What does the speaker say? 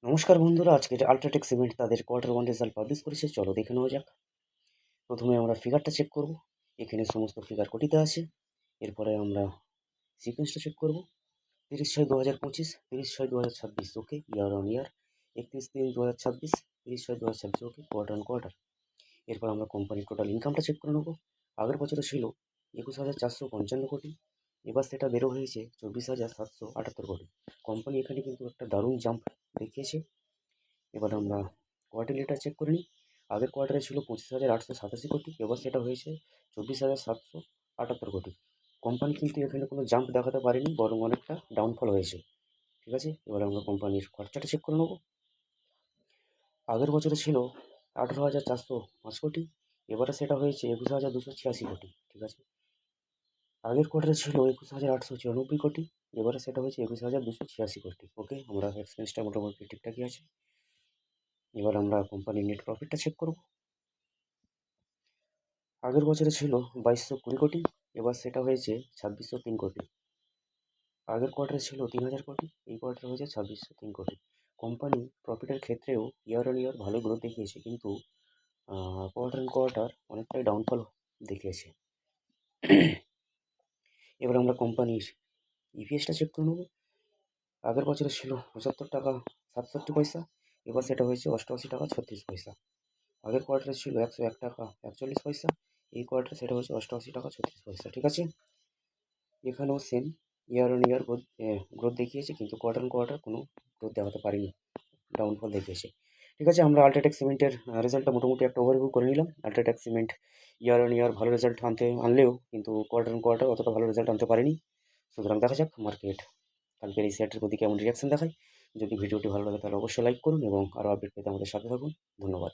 নমস্কার বন্ধুরা, আজকের আল্ট্রাটেক সিমেন্ট তাদের কোয়ার্টার ওয়ান রেজাল্ট পাবলিশ করেছে। চলো দেখে নেওয়া যাক। প্রথমে আমরা ফিগারটা চেক করব। এখানে সমস্ত ফিগার কোটিতে আছে। এরপরে আমরা সিকোয়েন্সটা চেক করব। 30/6/2025, 30/6/2026 okay, year on year. 31/3/2026, 30/6/2026 okay, quarter on quarter. এরপর আমরা কোম্পানির টোটাল ইনকামটা চেক করে নেবো। আগের বছরে ছিল 21,455 কোটি, এবার সেটা বেরো হয়েছে 24,778 কোটি। কোম্পানি এখানে কিন্তু একটা দারুণ জাম্প দেখিয়েছে। এবার আমরা কোয়ার্টারলিটা চেক করে নিই। আগের কোয়ার্টারে ছিল 25,887 কোটি, এবার সেটা হয়েছে 24,778 কোটি। কোম্পানি কিন্তু এখানে কোনো জাম্প দেখাতে পারেনি, বরং অনেকটা ডাউনফল হয়েছে। ঠিক আছে, এবার আমরা কোম্পানির খরচাটা চেক করে নেবো। আগের বছরে ছিল 18,405 কোটি, এবারে সেটা হয়েছে 21,286 কোটি। ঠিক আছে, আগের কোয়ার্টারে ছিল 21,894 কোটি, এবারে সেটা হয়েছে 21,286 কোটি। ওকে, আমরা এক্সপেন্সটা মোটামুটি ঠিকঠাকই আছে। এবার আমরা কোম্পানির নেট প্রফিটটা চেক করব। আগের বছরে ছিল 2220 কোটি, এবার সেটা হয়েছে 2603 কোটি। আগের কোয়ার্টারে ছিল 3000 কোটি, এই কোয়ার্টারে হয়েছে 2603 কোটি। কোম্পানি প্রফিটের ক্ষেত্রেও ইয়ার অন ইয়ার ভালো গ্রোথ দেখিয়েছে, কিন্তু কোয়ার্টার অন কোয়ার্টার অনেকটাই ডাউনফল দেখিয়েছে। এবার আমরা কোম্পানির ইপিএসটা চেক করে নেব। আগের বছরে ছিল 75 টাকা 67 পয়সা, এবার সেটা হয়েছে 88 টাকা 36 পয়সা। আগের কোয়ার্টারে ছিল 101 টাকা 41 পয়সা, এই কোয়ার্টারে সেটা হচ্ছে 88 টাকা 36 পয়সা। ঠিক আছে, এখানেও same year on year growth দেখিয়েছে, কিন্তু কোয়ার্টার অন কোয়ার্টার কোনো গ্রোথ দেখাতে পারেনি, ডাউনফল দেখিয়েছে। ঠিক আছে, আমরা আল্ট্রাটেক সিমেন্টের রেজাল্টটা মোটামুটি একটা ওভারভিউ করে নিলাম। আল্ট্রাটেক সিমেন্ট ইয়ার অন ইয়ার ভালো রেজাল্ট আনলেও কিন্তু কোয়ার্টার অন কোয়ার্টার অতটা ভালো রেজাল্ট আনতে পারেনি। সুতরাং দেখা যাক মার্কেট কালকের এই শেয়ারটির প্রতি কেমন রিয়াকশন দেখায়। যদি ভিডিওটি ভালো লাগে তাহলে অবশ্যই লাইক করুন এবং আরও আপডেট পেতে আমাদের সাথে থাকুন। ধন্যবাদ।